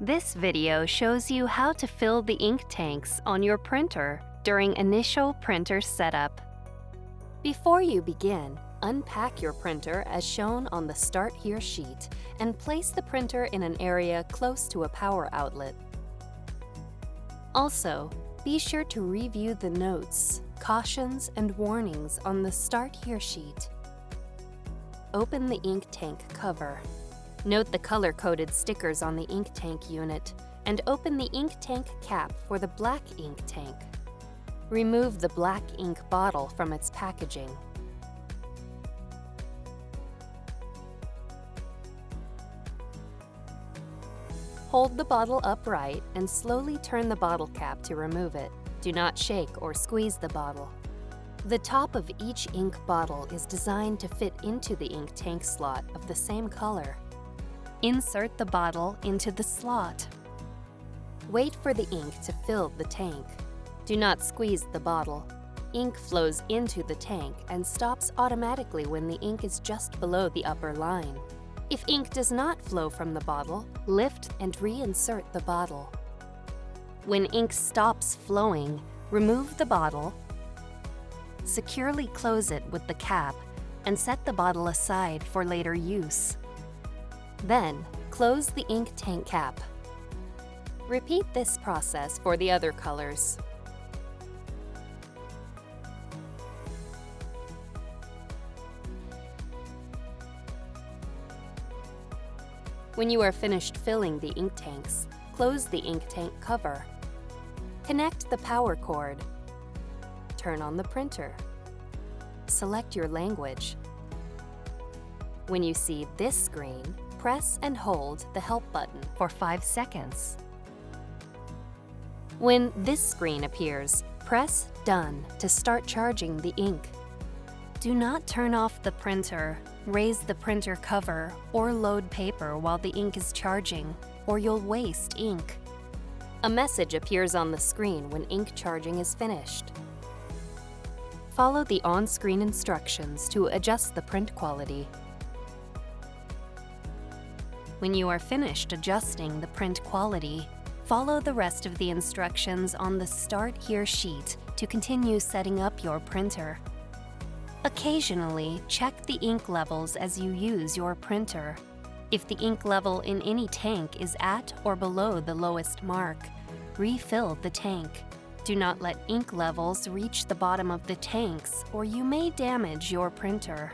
This video shows you how to fill the ink tanks on your printer during initial printer setup. Before you begin, unpack your printer as shown on the Start Here sheet and place the printer in an area close to a power outlet. Also, be sure to review the notes, cautions, and warnings on the Start Here sheet. Open the ink tank cover. Note the color-coded stickers on the ink tank unit and open the ink tank cap for the black ink tank. Remove the black ink bottle from its packaging. Hold the bottle upright and slowly turn the bottle cap to remove it. Do not shake or squeeze the bottle. The top of each ink bottle is designed to fit into the ink tank slot of the same color. Insert the bottle into the slot. Wait for the ink to fill the tank. Do not squeeze the bottle. Ink flows into the tank and stops automatically when the ink is just below the upper line. If ink does not flow from the bottle, lift and reinsert the bottle. When ink stops flowing, remove the bottle, securely close it with the cap, and set the bottle aside for later use. Then, close the ink tank cap. Repeat this process for the other colors. When you are finished filling the ink tanks, close the ink tank cover. Connect the power cord. Turn on the printer. Select your language. When you see this screen, press and hold the Help button for 5 seconds. When this screen appears, press Done to start charging the ink. Do not turn off the printer, raise the printer cover, or load paper while the ink is charging, or you'll waste ink. A message appears on the screen when ink charging is finished. Follow the on-screen instructions to adjust the print quality. When you are finished adjusting the print quality, follow the rest of the instructions on the Start Here sheet to continue setting up your printer. Occasionally, check the ink levels as you use your printer. If the ink level in any tank is at or below the lowest mark, refill the tank. Do not let ink levels reach the bottom of the tanks or you may damage your printer.